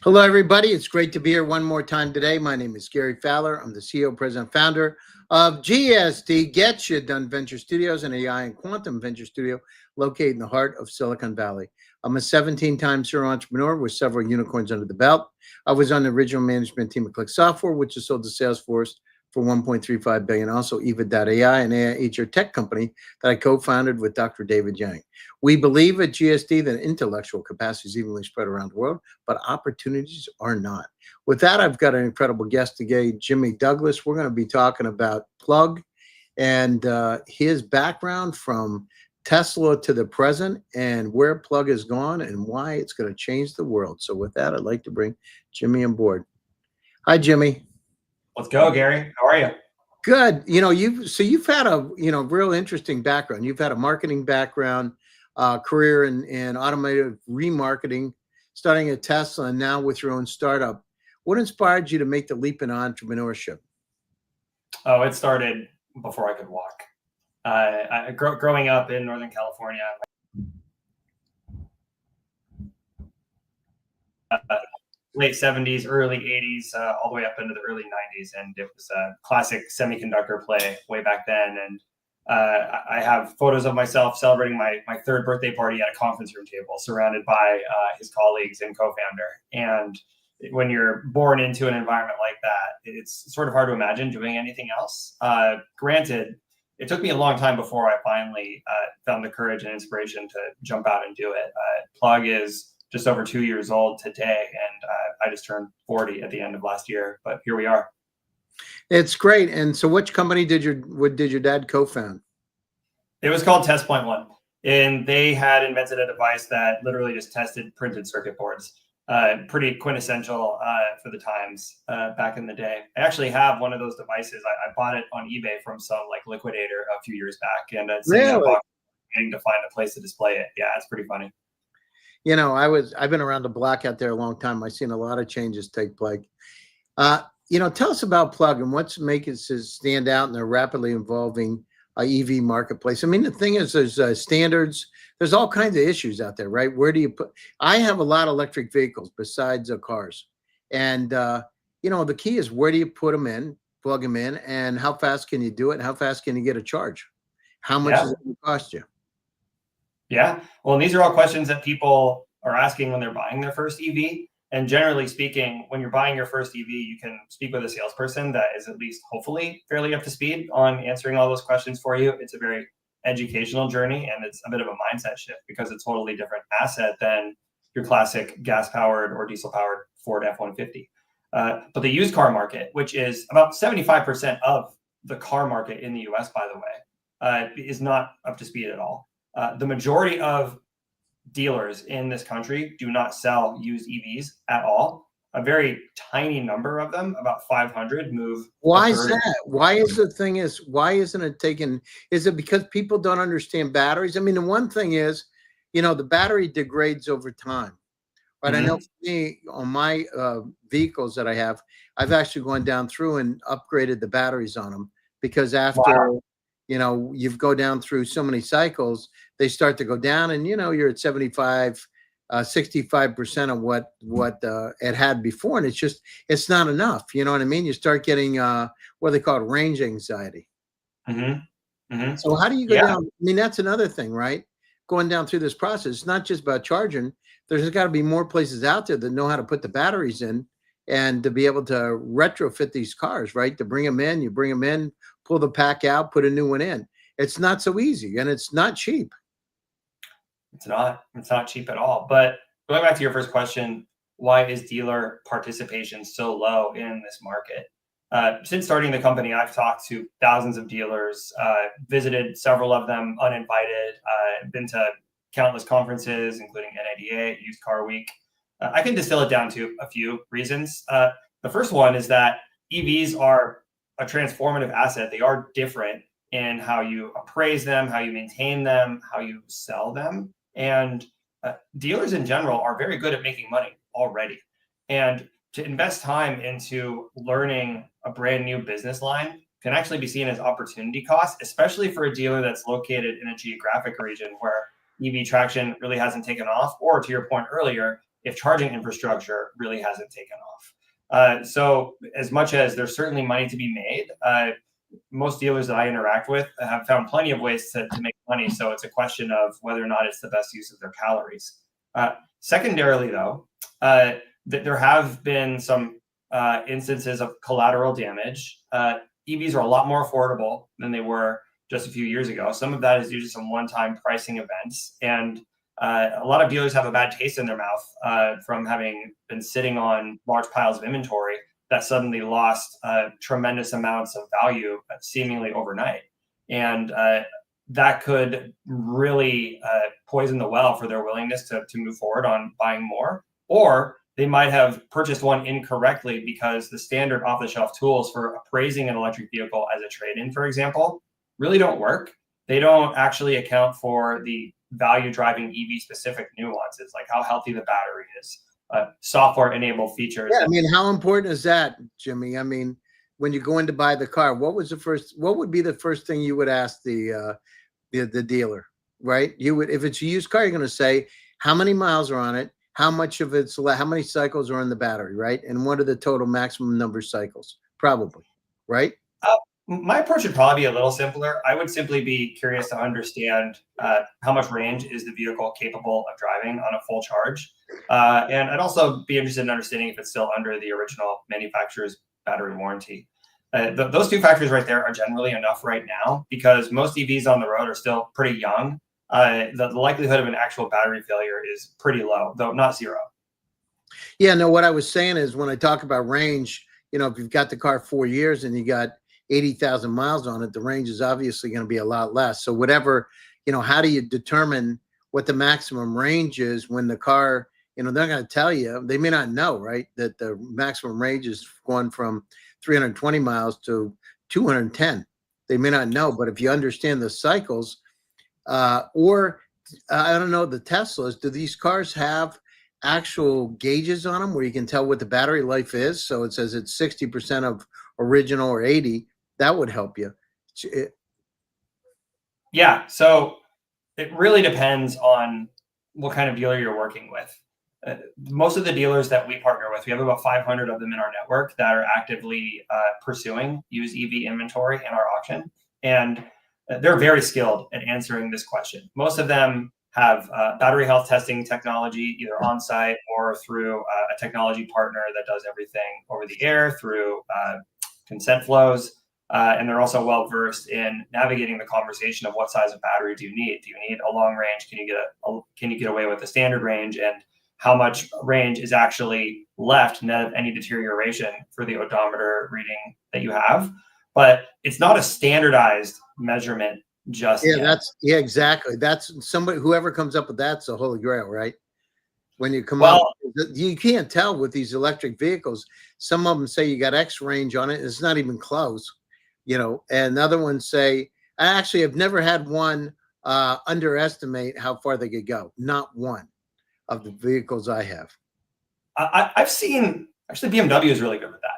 Hello, everybody. It's great to be here one more time today. My name is Gary Fowler. I'm the CEO, president, founder of GSD, Get Shit Done Venture Studios, an AI and quantum venture studio located in the heart of Silicon Valley. I'm a 17-time serial entrepreneur with several unicorns under the belt. I was on the original management team of Click Software, which is sold to Salesforce for $1.35 billion. Also, Eva.ai, an AI HR tech company that I co-founded with Dr. David Yang. We believe at GSD that intellectual capacity is evenly spread around the world, but opportunities are not. With that, I've got an incredible guest today, Jimmy Douglas. We're going to be talking about Plug and his background from Tesla to the present and where Plug has gone and why it's going to change the world. So with that, I'd like to bring Jimmy on board. Hi, Jimmy. Let's go, Gary. How are you? Good. You've had a real interesting background. You've had a marketing background, career in automotive remarketing, starting at Tesla, and now with your own startup. What inspired you to make the leap in entrepreneurship? Oh, it started before I could walk. Growing up in Northern California, late 70s, early 80s, all the way up into the early 90s. And it was a classic semiconductor play way back then. And I have photos of myself celebrating my third birthday party at a conference room table, surrounded by his colleagues and co-founder. And when you're born into an environment like that, it's sort of hard to imagine doing anything else. Granted, it took me a long time before I finally found the courage and inspiration to jump out and do it. Plug is just over 2 years old today, and I just turned 40 at the end of last year, but here we are. It's great. And so which company did your dad co-found? It was called Test Point One, and they had invented a device that literally just tested printed circuit boards. Pretty quintessential for the times back in the day. I actually have one of those devices. I bought it on eBay from some liquidator a few years back, and it's waiting to find a place to display it. Yeah, it's pretty funny. I've been around the block out there a long time. I've seen a lot of changes take place. Tell us about Plug and what's making it stand out in the rapidly evolving EV marketplace. I mean, the thing is, there's standards. There's all kinds of issues out there, right? Where do you put? I have a lot of electric vehicles besides cars, and the key is where do you put them in, plug them in, and how fast can you do it? And how fast can you get a charge? How much does it cost you? Yeah, well, and these are all questions that people are asking when they're buying their first EV. And generally speaking, when you're buying your first EV, you can speak with a salesperson that is at least hopefully fairly up to speed on answering all those questions for you. It's a very educational journey, and it's a bit of a mindset shift because it's a totally different asset than your classic gas-powered or diesel-powered Ford F-150. But the used car market, which is about 75% of the car market in the US, by the way, is not up to speed at all. The majority of dealers in this country do not sell used EVs at all. A very tiny number of them, about 500, move. Why is that? Why isn't it taken? Is it because people don't understand batteries? I mean, the one thing is, the battery degrades over time, right? I know for me, on my vehicles that I have, I've actually gone down through and upgraded the batteries on them because after, you go down through so many cycles, they start to go down and, you're at 75, 65% of what it had before. And it's not enough. You know what I mean? You start getting what they call range anxiety. So how do you go down? I mean, that's another thing, right? Going down through this process, it's not just about charging. There's got to be more places out there that know how to put the batteries in and to be able to retrofit these cars, right? To bring them in, you bring them in, pull the pack out, put a new one in. It's not so easy, and it's not cheap. It's not cheap at all. But going back to your first question, why is dealer participation so low in this market? Since starting the company, I've talked to thousands of dealers, visited several of them uninvited, been to countless conferences, including NADA, Used Car Week. I can distill it down to a few reasons. The first one is that EVs are a transformative asset. They are different in how you appraise them, how you maintain them, how you sell them. And dealers in general are very good at making money already. And to invest time into learning a brand new business line can actually be seen as opportunity cost, especially for a dealer that's located in a geographic region where EV traction really hasn't taken off, or to your point earlier, if charging infrastructure really hasn't taken off. So as much as there's certainly money to be made, most dealers that I interact with have found plenty of ways to make money. So it's a question of whether or not it's the best use of their calories. Secondarily, though, there have been some instances of collateral damage. EVs are a lot more affordable than they were just a few years ago. Some of that is due to some one-time pricing events. And a lot of dealers have a bad taste in their mouth from having been sitting on large piles of inventory that suddenly lost tremendous amounts of value seemingly overnight. And that could really poison the well for their willingness to move forward on buying more. Or they might have purchased one incorrectly because the standard off-the-shelf tools for appraising an electric vehicle as a trade-in, for example, really don't work. They don't actually account for the value-driving EV-specific nuances, like how healthy the battery is, software-enabled features. Yeah, I mean, how important is that, Jimmy? I mean, when you go in to buy the car, what would be the first thing you would ask the dealer, right? You would, if it's a used car, you're going to say how many miles are on it, how many cycles are in the battery, right? And what are the total maximum number of cycles? Probably, right? My approach would probably be a little simpler. I would simply be curious to understand how much range is the vehicle capable of driving on a full charge. And I'd also be interested in understanding if it's still under the original manufacturer's battery warranty. Those two factors right there are generally enough right now because most EVs on the road are still pretty young. The likelihood of an actual battery failure is pretty low, though not zero. Yeah, no, what I was saying is when I talk about range, if you've got the car 4 years and you got 80,000 miles on it, the range is obviously going to be a lot less. So whatever, how do you determine what the maximum range is when the car, they're going to tell you, they may not know, right, that the maximum range is going from 320 miles to 210. They may not know, but if you understand the cycles, or I don't know, the Teslas, do these cars have actual gauges on them where you can tell what the battery life is? So it says it's 60% of original or 80. That would help you. Yeah, so it really depends on what kind of dealer you're working with. Most of the dealers that we partner with, we have about 500 of them in our network that are actively pursuing used EV inventory in our auction. And they're very skilled at answering this question. Most of them have battery health testing technology, either on site or through a technology partner that does everything over the air through consent flows. And they're also well versed in navigating the conversation of what size of battery do you need? Do you need a long range? Can you get away with the standard range? And how much range is actually left net of any deterioration for the odometer reading that you have? But it's not a standardized measurement just yet. Exactly. That's somebody, whoever comes up with that's the holy grail, right? When you come Well, up, you can't tell with these electric vehicles. Some of them say you got X range on it. It's not even close, and other ones say, I actually have never had one underestimate how far they could go. Not one of the vehicles I have. I've seen, actually BMW is really good with that.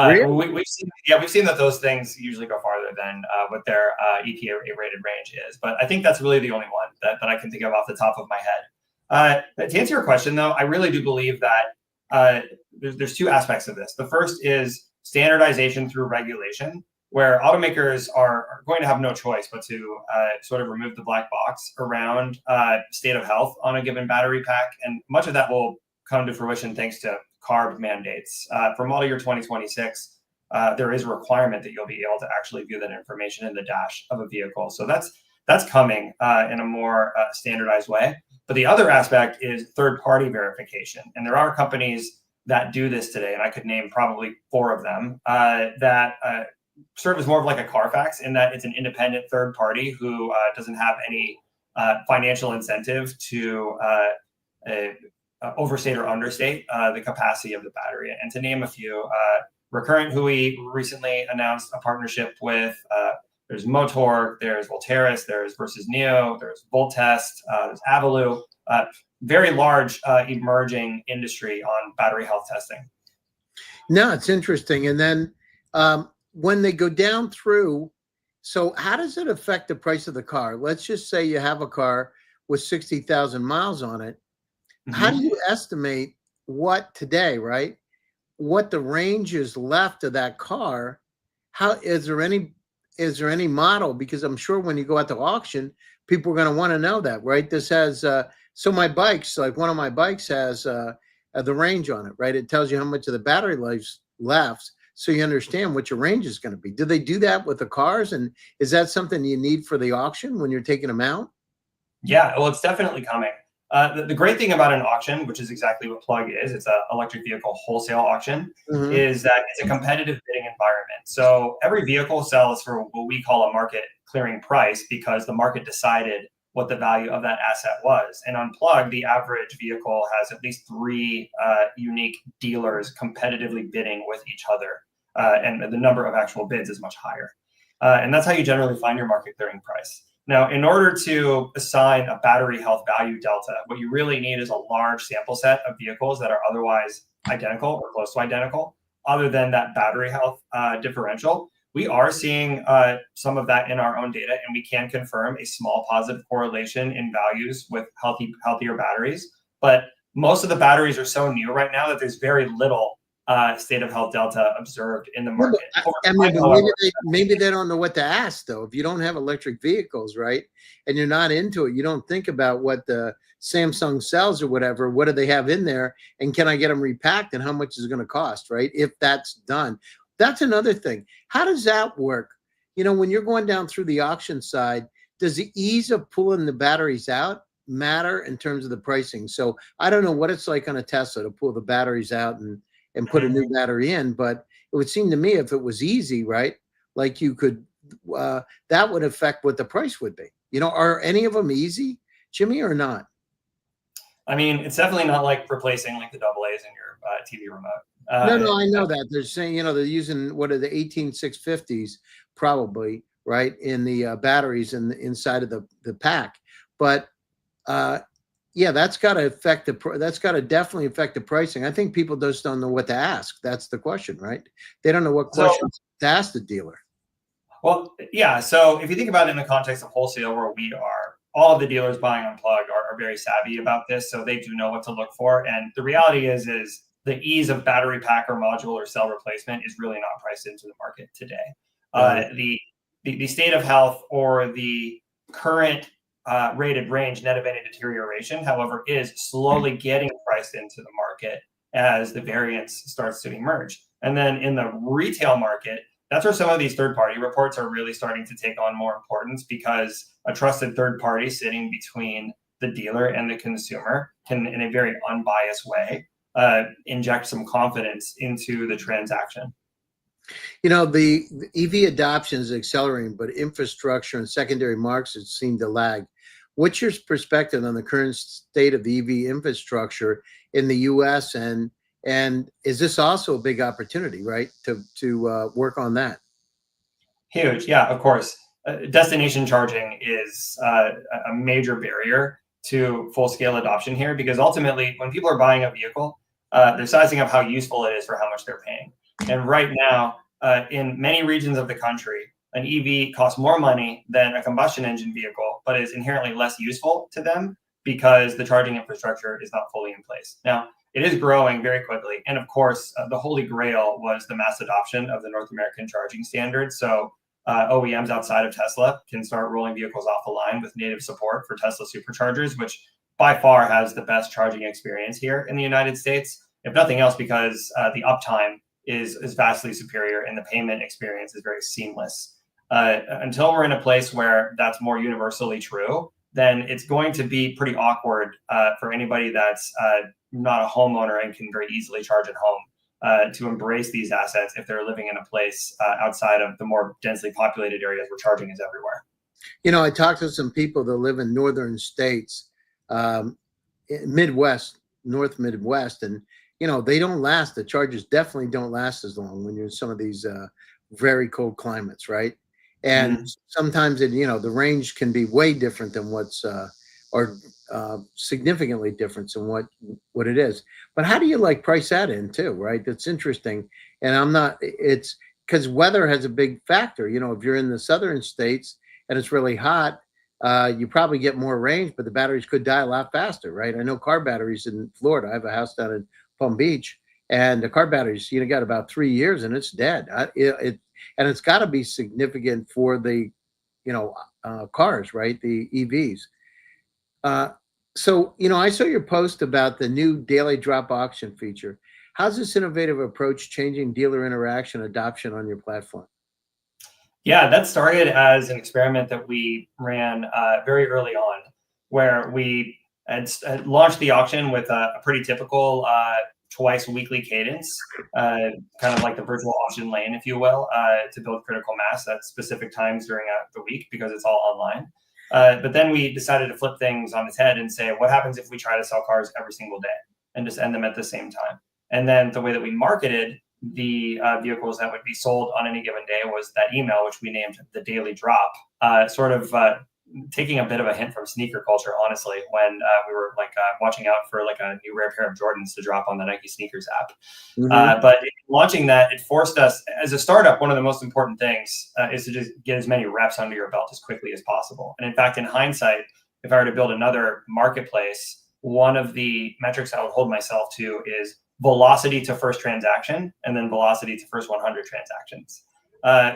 Really? We've seen that those things usually go farther than what their EPA rated range is. But I think that's really the only one that I can think of off the top of my head. To answer your question, though, I really do believe that there's two aspects of this. The first is standardization through regulation, where automakers are going to have no choice but to sort of remove the black box around state of health on a given battery pack. And much of that will come to fruition thanks to CARB mandates. For model year 2026, there is a requirement that you'll be able to actually view that information in the dash of a vehicle. So that's coming in a more standardized way. But the other aspect is third-party verification. And there are companies that do this today, and I could name probably 4 of them, that serve as more of like a Carfax in that it's an independent third party who doesn't have any financial incentive to overstate or understate the capacity of the battery. And to name a few, Recurrent, who we recently announced a partnership with, there's Motor, there's Volteris, there's Versus Neo, there's Voltest, there's Avalue, very large emerging industry on battery health testing. No, it's interesting. And then when they go down through, so how does it affect the price of the car? Let's just say you have a car with 60,000 miles on it. how do Mhm. you estimate what today, right? What the range is left of that car? How is there any model? Because I'm sure when you go out to auction, people are going to want to know that, right? This has so my bikes, like one of my bikes has the range on it, right? It tells you how much of the battery life's left, so you understand what your range is going to be. Do they do that with the cars? And is that something you need for the auction when you're taking them out? Yeah, well, it's definitely coming. The great thing about an auction, which is exactly what Plug is, it's an electric vehicle wholesale auction, Hmm. is that it's a competitive bidding environment. So every vehicle sells for what we call a market clearing price because the market decided what the value of that asset was. And on Plug, the average vehicle has at least three unique dealers competitively bidding with each other. And the number of actual bids is much higher. And that's how you generally find your market clearing price. Now, in order to assign a battery health value delta, what you really need is a large sample set of vehicles that are otherwise identical or close to identical, other than that battery health differential. We are seeing some of that in our own data, and we can confirm a small positive correlation in values with healthier batteries. But most of the batteries are so new right now that there's very little state of health delta observed in the Yeah, but market. Over I mean, time, but however, maybe they don't know what to ask though. If you don't have electric vehicles, right, and you're not into it, you don't think about what the Samsung sells or whatever. What do they have in there, and can I get them repacked, and how much is it going to cost, right? If that's done, that's another thing. How does that work? You know, when you're going down through the auction side, does the ease of pulling the batteries out matter in terms of the pricing? So I don't know what it's like on a Tesla to pull the batteries out and put a Mhm. new battery in, but it would seem to me if it was easy, right? Like you could, that would affect what the price would be. You know, are any of them easy, Jimmy, or not? I mean, it's definitely not like replacing like the double A's in your TV remote. No, no, I know that. They're saying, you know, they're using what are the 18650s probably, right, in the batteries in the inside of the pack. But uh, yeah, that's got to affect that's got to definitely affect the pricing. I think people just don't know what to ask. That's the question, right? They don't know what So, questions to ask the dealer. well, yeah. So if you think about it in the context of wholesale, where we are, all of the dealers buying on Plug are very savvy about this, so they do know what to look for. And the reality is the ease of battery pack or module or cell replacement is really not priced into the market today. Got Uh, it. the, the state of health or the current rated range net of any deterioration, however, is slowly getting priced into the market as the variance starts to emerge. And then in the retail market, that's where some of these third party reports are really starting to take on more importance because a trusted third party sitting between the dealer and the consumer can, in a very unbiased way, inject some confidence into the transaction. You know, the EV adoption is accelerating, but infrastructure and secondary markets seem to lag. What's your perspective on the current state of the EV infrastructure in the U.S. and is this also a big opportunity, right, to work on that? Huge, yeah, of course. Destination charging is a major barrier to full scale adoption here because ultimately, when people are buying a vehicle, they're sizing up how useful it is for how much they're paying. And right now, in many regions of the country, an EV costs more money than a combustion engine vehicle, but is inherently less useful to them because the charging infrastructure is not fully in place. Now, it is growing very quickly. And of course, the holy grail was the mass adoption of the North American charging standard. So OEMs outside of Tesla can start rolling vehicles off the line with native support for Tesla superchargers, which by far has the best charging experience here in the United States. If nothing else, because the uptime is vastly superior and the payment experience is very seamless. Until we're in a place where that's more universally true, then it's going to be pretty awkward for anybody that's not a homeowner and can very easily charge at home to embrace these assets if they're living in a place outside of the more densely populated areas where charging is everywhere. You know, I talked to some people that live in northern states, um, Midwest, North Midwest, and you know they don't last. The chargers definitely don't last as long when you're in some of these very cold climates, right? And Mm-hmm. sometimes it, you know, the range can be way different than what's or significantly different than what it is. But how do you like price that in too, right? That's interesting. And I'm not. It's because weather has a big factor. You know, if you're in the southern states and it's really hot, You probably get more range, but the batteries could die a lot faster, right? I know car batteries in Florida. I have a house down in Palm Beach, and the car batteries, got about 3 years and it's dead. And it's got to be significant for the, cars, right? The EVs. Uh, so, I saw your post about the new daily drop auction feature. How's this innovative approach changing dealer interaction adoption on your platform? Yeah, that started as an experiment that we ran very early on, where we had launched the auction with a pretty typical twice weekly cadence, kind of like the virtual auction lane, if you will, to build critical mass at specific times during the week because it's all online. But then we decided to flip things on its head and say, what happens if we try to sell cars every single day and just end them at the same time? And then the way that we marketed the vehicles that would be sold on any given day was that email, which we named the Daily Drop, sort of taking a bit of a hint from sneaker culture, honestly, when we were watching out for like a new rare pair of Jordans to drop on the Nike sneakers app. But launching that, it forced us as a startup. One of the most important things is to just get as many reps under your belt as quickly as possible. And in fact, in hindsight, if I were to build another marketplace, one of the metrics I would hold myself to is velocity to first transaction and then velocity to first 100 transactions.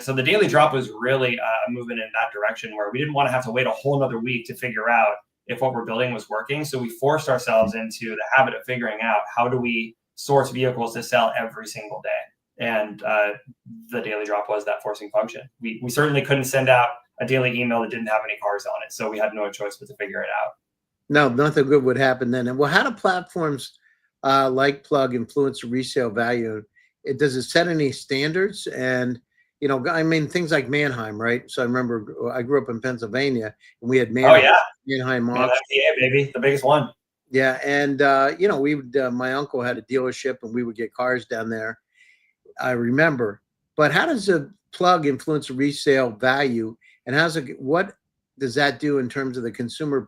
So the daily drop was really a movement in that direction where we didn't want to have to wait a whole nother week to figure out if what we're building was working. So we forced ourselves into the habit of figuring out how do we source vehicles to sell every single day. And the daily drop was that forcing function. We certainly couldn't send out a daily email that didn't have any cars on it. So we had no choice but to figure it out. No, nothing good would happen then. And well, how do platforms like Plug influence the resale value? Does it set any standards? And I mean, things like Manheim, right? So I remember I grew up in Pennsylvania, and we had Manheim auction. MTA, baby, the biggest one. Yeah, and we would. My uncle had a dealership, and we would get cars down there. I remember. But how does a Plug influence the resale value, and what does that do in terms of the consumer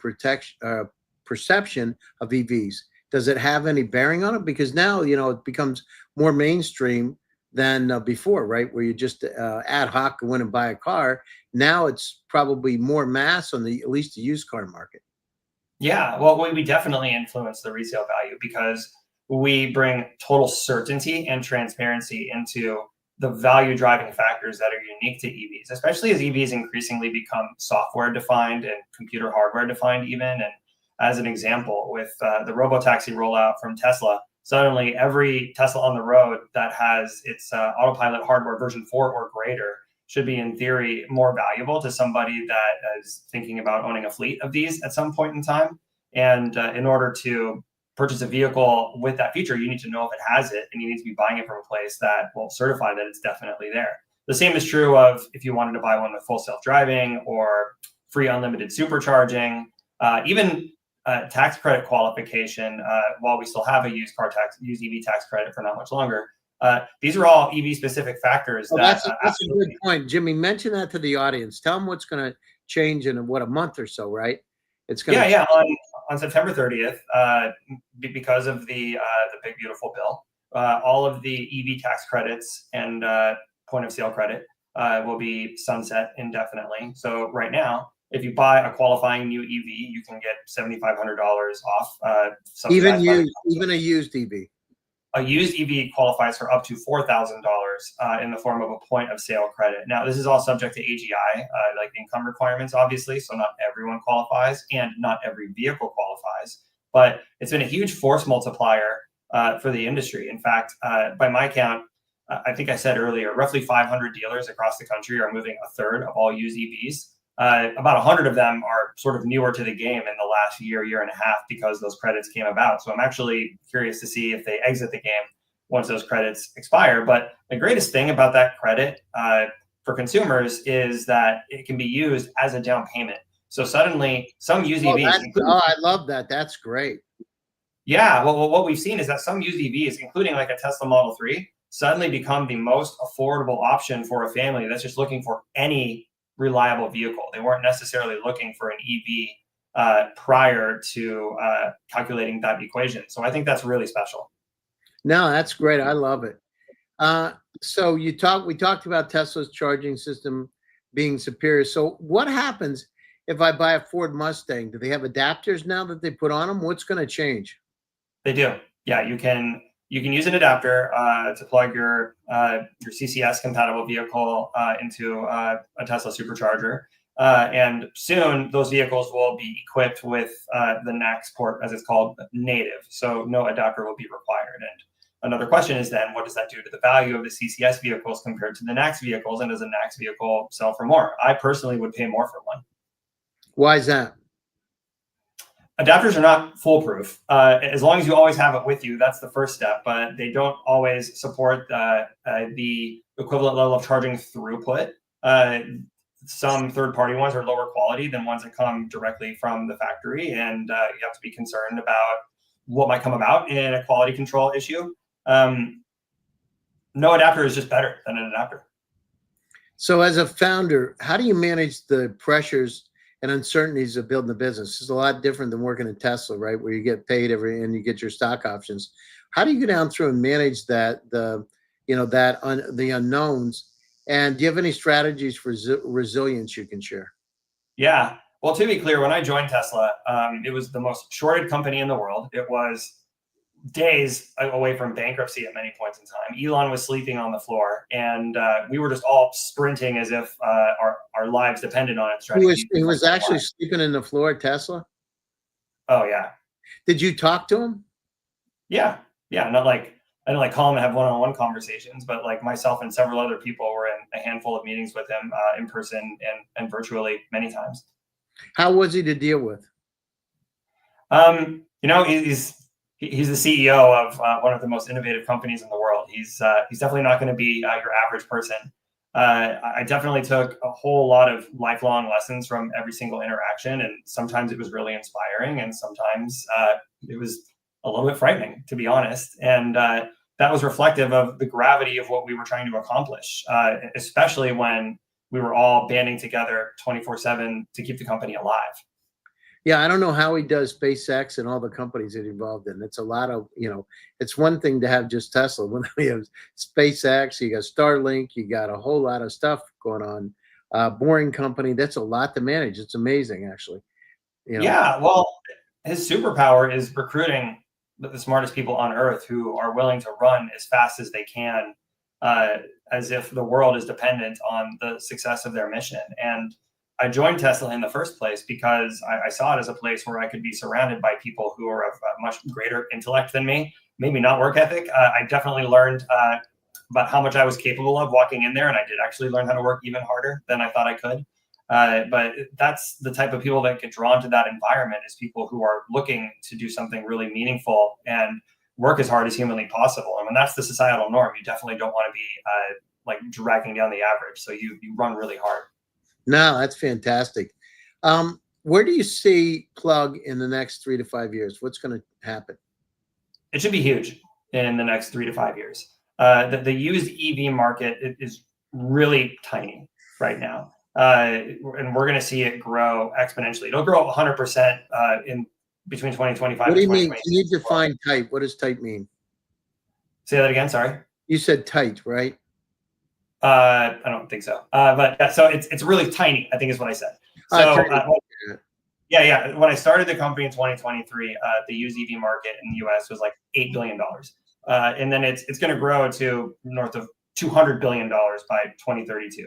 perception of EVs? Does it have any bearing on it? Because now, it becomes more mainstream than before, right? Where you just ad hoc go in and buy a car. Now it's probably more mass on at least the used car market. Yeah, well, we definitely influence the resale value because we bring total certainty and transparency into the value driving factors that are unique to EVs, especially as EVs increasingly become software defined and computer hardware defined even. And as an example, with the robotaxi rollout from Tesla, suddenly every Tesla on the road that has its autopilot hardware version 4 or greater should be in theory more valuable to somebody that is thinking about owning a fleet of these at some point in time. And in order to purchase a vehicle with that feature, you need to know if it has it, and you need to be buying it from a place that will certify that it's definitely there. The same is true of if you wanted to buy one with full self-driving or free unlimited supercharging, even tax credit qualification, while we still have a used EV tax credit for not much longer. These are all EV specific factors. Well, that's a good point, Jimmy. Mention that to the audience. Tell them what's going to change in a month or so, right? It's going on September 30th, because of the big beautiful bill, all of the EV tax credits and point of sale credit will be sunset indefinitely. So right now, if you buy a qualifying new EV, you can get $7,500 off. Even a used EV. A used EV qualifies for up to $4,000 in the form of a point of sale credit. Now, this is all subject to AGI, like income requirements, obviously. So not everyone qualifies and not every vehicle qualifies. But it's been a huge force multiplier for the industry. In fact, by my count, I think I said earlier, roughly 500 dealers across the country are moving a third of all used EVs. About 100 of them are sort of newer to the game in the last year and a half because those credits came about. So I'm actually curious to see if they exit the game once those credits expire. But the greatest thing about that credit for consumers is that it can be used as a down payment. So suddenly some used EVs. I love that. That's great. Yeah. Well, what we've seen is that some used EVs, including like a Tesla Model 3, suddenly become the most affordable option for a family that's just looking for any reliable vehicle. They weren't necessarily looking for an EV prior to calculating that equation. So I think that's really special. No, that's great. I love it. So we talked about Tesla's charging system being superior. So what happens if I buy a Ford Mustang, do they have adapters now that they put on them? What's going to change? They do. Yeah, you can use an adapter to plug your CCS compatible vehicle into a Tesla supercharger. And soon those vehicles will be equipped with the NACS port, as it's called, native. So no adapter will be required. And another question is then, what does that do to the value of the CCS vehicles compared to the NACS vehicles? And does a NACS vehicle sell for more? I personally would pay more for one. Why is that? Adapters are not foolproof. As long as you always have it with you, that's the first step. But they don't always support the equivalent level of charging throughput. Some third-party ones are lower quality than ones that come directly from the factory, and you have to be concerned about what might come about in a quality control issue. No adapter is just better than an adapter. So as a founder, how do you manage the pressures and uncertainties of building a business? It's a lot different than working at Tesla, right? Where you get paid and you get your stock options. How do you go down through and manage that, the unknowns? And do you have any strategies for resilience you can share? Yeah. Well, to be clear, when I joined Tesla, it was the most shorted company in the world. It was days away from bankruptcy at many points in time. Elon was sleeping on the floor, and we were just all sprinting as if our lives depended on it. He was actually sleeping in the floor at Tesla? Oh, yeah. Did you talk to him? Yeah. Yeah. Not like, I didn't like call him and have one-on-one conversations, but like myself and several other people were in a handful of meetings with him in person and virtually many times. How was he to deal with? He's the CEO of one of the most innovative companies in the world. He's definitely not going to be your average person. I definitely took a whole lot of lifelong lessons from every single interaction, and sometimes it was really inspiring, and sometimes it was a little bit frightening, to be honest. And that was reflective of the gravity of what we were trying to accomplish, especially when we were all banding together 24/7 to keep the company alive. Yeah, I don't know how he does SpaceX and all the companies that involved in. It's a lot of, it's one thing to have just Tesla. When we have SpaceX, you got Starlink, you got a whole lot of stuff going on. Boring Company, that's a lot to manage. It's amazing, actually. Yeah, well, his superpower is recruiting the smartest people on Earth who are willing to run as fast as they can, as if the world is dependent on the success of their mission. And I joined Tesla in the first place because I saw it as a place where I could be surrounded by people who are of much greater intellect than me, maybe not work ethic. I definitely learned about how much I was capable of walking in there, and I did actually learn how to work even harder than I thought I could. But that's the type of people that get drawn to that environment, is people who are looking to do something really meaningful and work as hard as humanly possible. And when that's the societal norm, you definitely don't want to be like dragging down the average. So you run really hard. No, that's fantastic. Where do you see Plug in the next 3 to 5 years? What's going to happen? It should be huge in the next 3 to 5 years. The used EV market is really tiny right now. And we're going to see it grow exponentially. It'll grow 100% in between 2025 What do you and mean? Can you define tight? What does tight mean? Say that again, sorry. You said tight, right? I don't think so. But so it's really tiny, I think is what I said. So yeah. When I started the company in 2023, the used EV market in the US was like $8 billion. And then it's going to grow to north of $200 billion by 2032.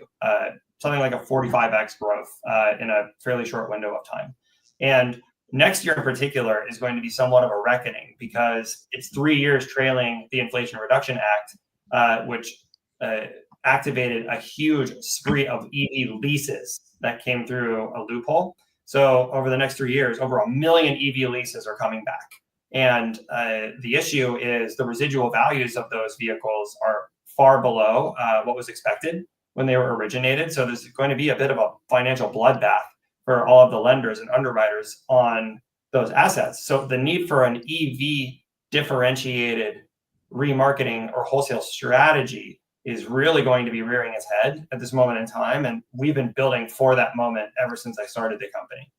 Something like a 45x growth in a fairly short window of time. And next year in particular is going to be somewhat of a reckoning, because it's 3 years trailing the Inflation Reduction Act, which activated a huge spree of EV leases that came through a loophole. So over the next 3 years, over 1 million EV leases are coming back. And the issue is the residual values of those vehicles are far below what was expected when they were originated. So there's going to be a bit of a financial bloodbath for all of the lenders and underwriters on those assets. So the need for an EV differentiated remarketing or wholesale strategy is really going to be rearing its head at this moment in time. And we've been building for that moment ever since I started the company.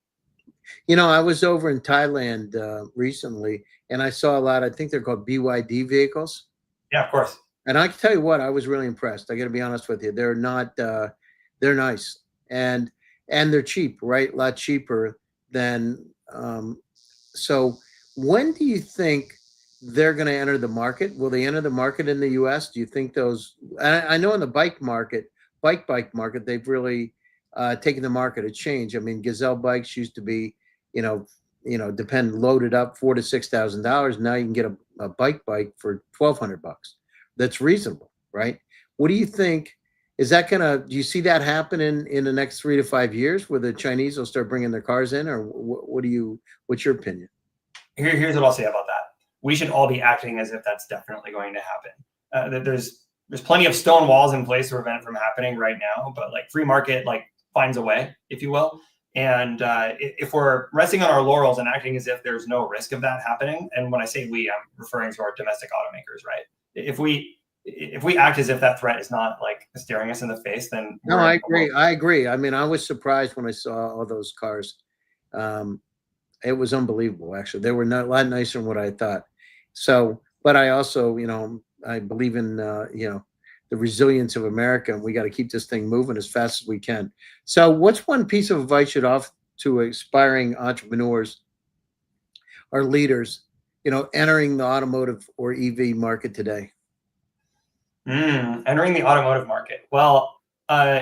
I was over in Thailand recently, and I saw a lot, I think they're called BYD vehicles. Yeah, of course. And I can tell you what, I was really impressed. I got to be honest with you. They're not, they're nice. And and they're cheap, right? A lot cheaper than. So, when do you think they're going to enter the market? Will they enter the market in the U.S.? Do you think those? I know in the bike market, they've really taken the market a change. I mean, Gazelle bikes used to be, you know, depend loaded up $4,000 to $6,000. Now you can get a bike for $1,200. That's reasonable, right? What do you think? Is that gonna? Do you see that happen in the next 3 to 5 years, where the Chinese will start bringing their cars in, or what do you? What's your opinion? Here's what I'll say about that. We should all be acting as if that's definitely going to happen. There's plenty of stone walls in place to prevent it from happening right now, but like free market like finds a way, if you will. And if we're resting on our laurels and acting as if there's no risk of that happening, and when I say we, I'm referring to our domestic automakers, right? If we act as if that threat is not like staring us in the face, then no, I agree. I agree. I mean, I was surprised when I saw all those cars. It was unbelievable. Actually, they were a lot nicer than what I thought. So, but I also, I believe in, the resilience of America, and we got to keep this thing moving as fast as we can. So, what's one piece of advice you'd offer to aspiring entrepreneurs or leaders, entering the automotive or EV market today? Entering the automotive market. Well,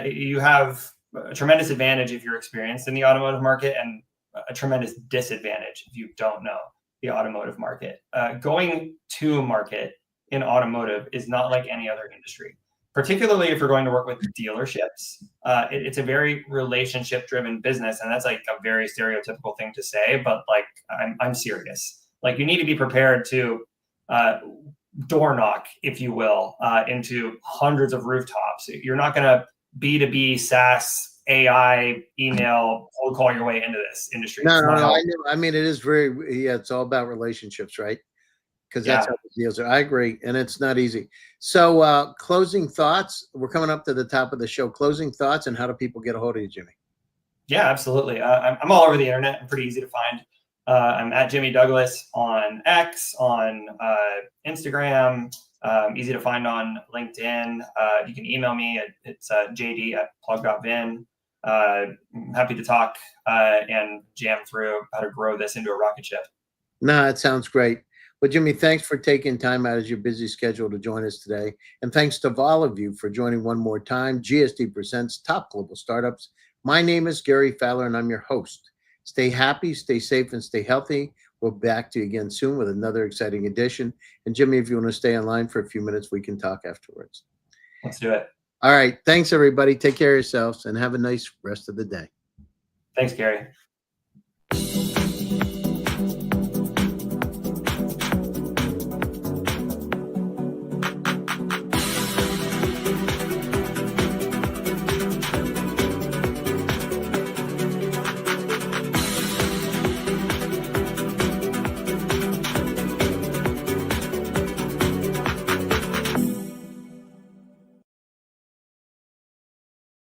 you have a tremendous advantage if you're experienced in the automotive market, and a tremendous disadvantage if you don't know the automotive market. Going to market in automotive is not like any other industry, particularly if you're going to work with dealerships. It's a very relationship-driven business, and that's like a very stereotypical thing to say, but like I'm serious. Like you need to be prepared to door knock, if you will, into hundreds of rooftops. You're not going to B2B SaaS AI email cold call your way into this industry. No. I mean, it is it's all about relationships, right? Because that's how the deals are. I agree, and it's not easy. So, closing thoughts. We're coming up to the top of the show. Closing thoughts, and how do people get a hold of you, Jimmy? Yeah, absolutely. I'm all over the internet. I'm pretty easy to find. I'm at Jimmy Douglas on X, on Instagram. Easy to find on LinkedIn. You can email me. It's jd@plug.vin. Happy to talk and jam through how to grow this into a rocket ship. No, it sounds great. Well, Jimmy, thanks for taking time out of your busy schedule to join us today. And thanks to all of you for joining one more time. GSD presents Top Global Startups. My name is Gary Fowler, and I'm your host. Stay happy, stay safe, and stay healthy. We'll be back to you again soon with another exciting edition. And Jimmy, if you want to stay online for a few minutes, we can talk afterwards. Let's do it. All right. Thanks, everybody. Take care of yourselves and have a nice rest of the day. Thanks, Gary.